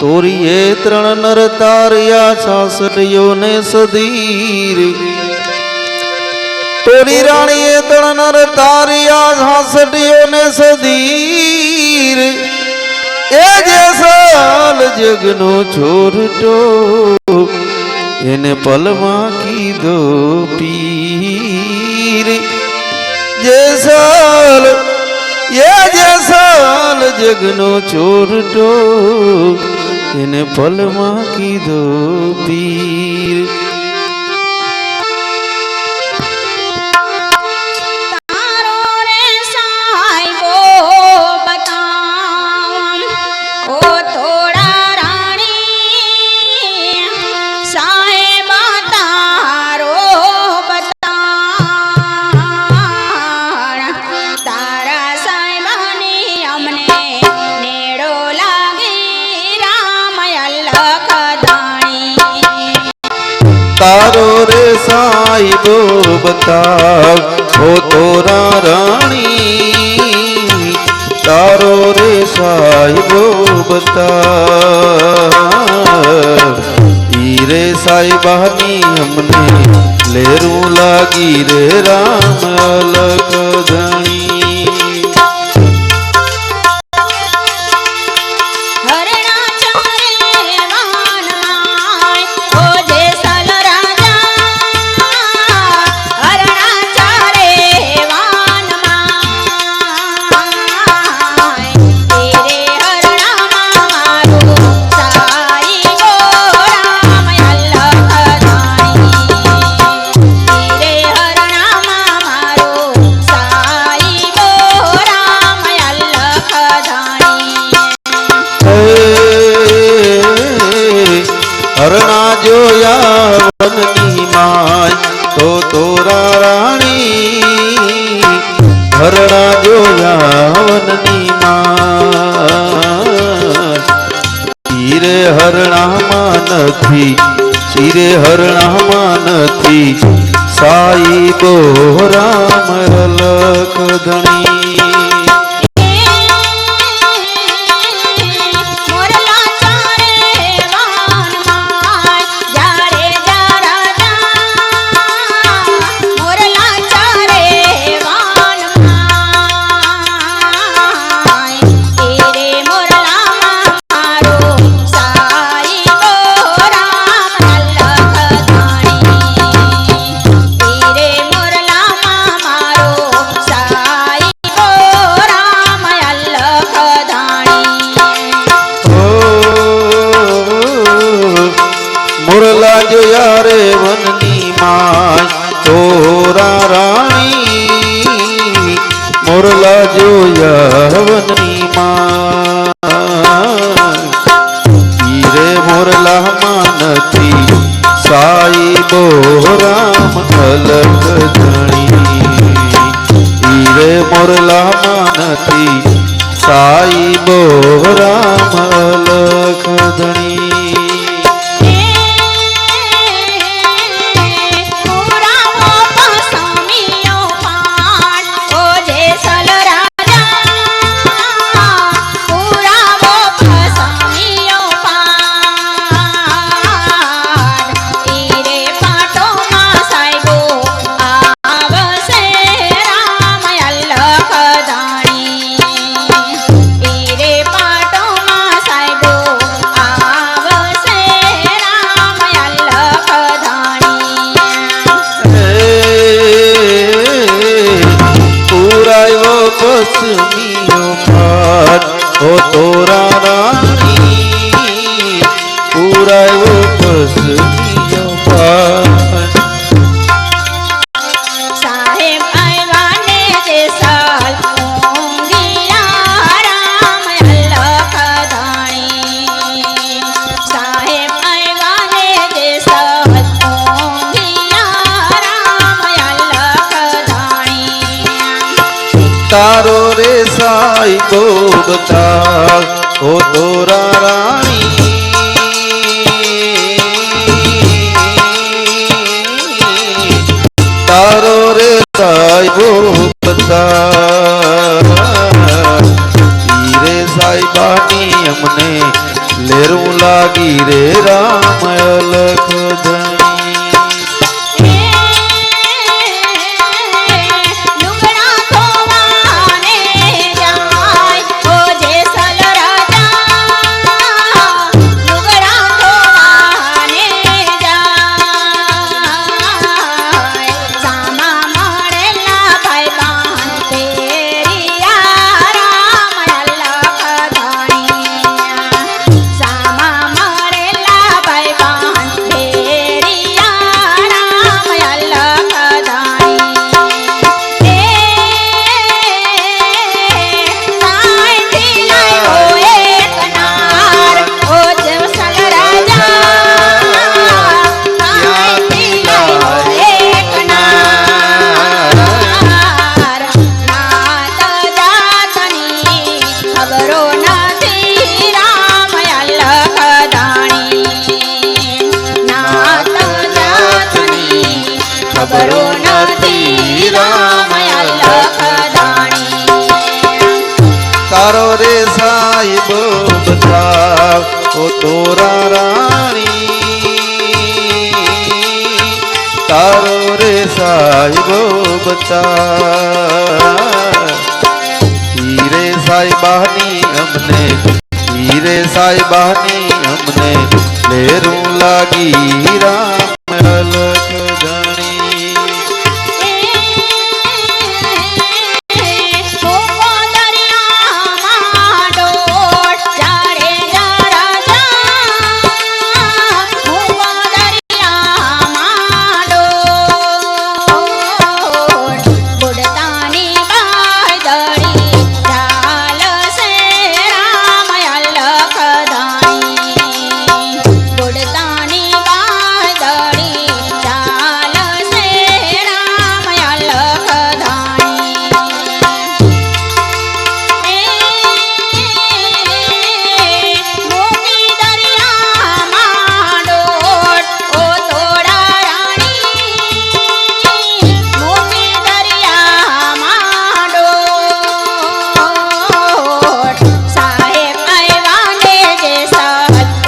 તોરીએ ત્રણ નર તાર્યા 66 ને સધીર તોરી રાણીએ ત્રણ નર તાર્યા 66 ને સધીર એ જે સાલ જગનો છોરટો એને પલમાં કીધો પીર જે સાલ જગનો છોરટો એને પલમાં કીધો પીર तारो रे साहिबो बताव हो तोरा रानी तारो रे साहिबो बताव ईरे साहिबानी हमने लेरू लागी रे राम अलग धनी हरणा जोया वननी माय तो तोरा रानी हरणा जोया वननी माय हीरे हरणा मानथी सीरे हरणा मानथी साईबो राम अलख धनी मुरला जोया रे वननी माय तोरा रानी मुरला जोया वननी माय हीरे मुरला मानती साईबो राम अलग धनी हीरे मुरला मानती साईबो राम अलग धनी पसमियो पाट हो तोरा रानी पूरा वो पसमियो पाट साहेब आईवाने जे साल ओंगिया राम अलख धाणी साहेब आईवाने जे साल ओंगिया राम अलख धाणी तारो रे साईबो बताव हो तोरा रानी तारो रे साईबो बताव हीरे साईबानी हमने लेरू ઓ તોરા રાણી તારો રે સાહેબો બતા હીરે સાહેબાની અમને હીરે સાહેબાની અમને લેરું લાગી રામ અલખ ધણી મૂકો દરિયામાં ડોટ ચારે જરા જા મૂકો દરિયામાં ડોટ બુડતાની બાદરી ચાલશે રામ અલખ ધાણી બુડતાની બાદરી ચાલશે રામ અલખ મૂકી દરિયામાં ડોટ ઓ તોરા રાણી મૂકી દરિયામાં ડોટ સાહેબ આવ્યા ને જે સત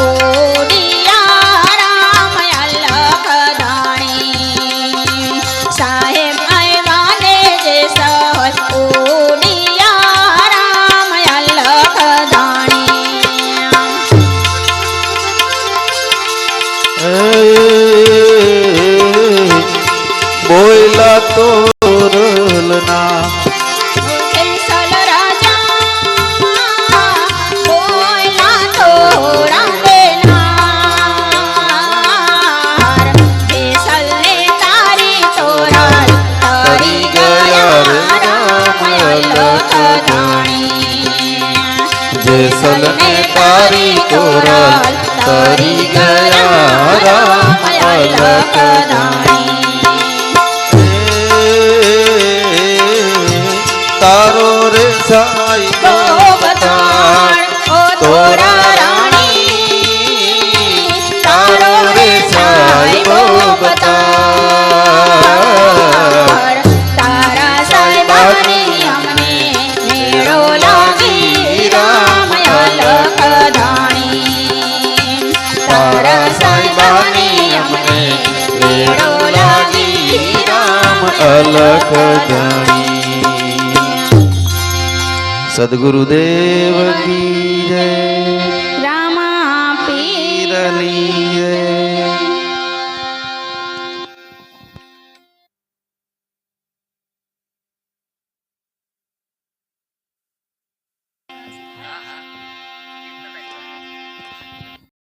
ઉડિયા રામ અલખ ધાણી સાહેબ આવ્યા ને જે સત ઉડિયા રામ અલખ ધાણી બોયલા તોરલના કેસલ રાજા બોયલા તો રામેનાર કેસલ ને તારી તોરાલ તારી ગયા રામ અલખ ધાણી જેસલ ને તારી તોરલ તરી ગયા રામ અલખ ધાણી તારો રે સાહેબો બતાણ ઓ તોરા રાણી તારો રે સાહેબો બતાણ તારા સાહેબાની અમને મેળો લાગી રામ અલખ ધાણી તારા સાહેબાની અમને મેળો લાગી રામ અલખ ધણી સદગુરુદેવ કી જય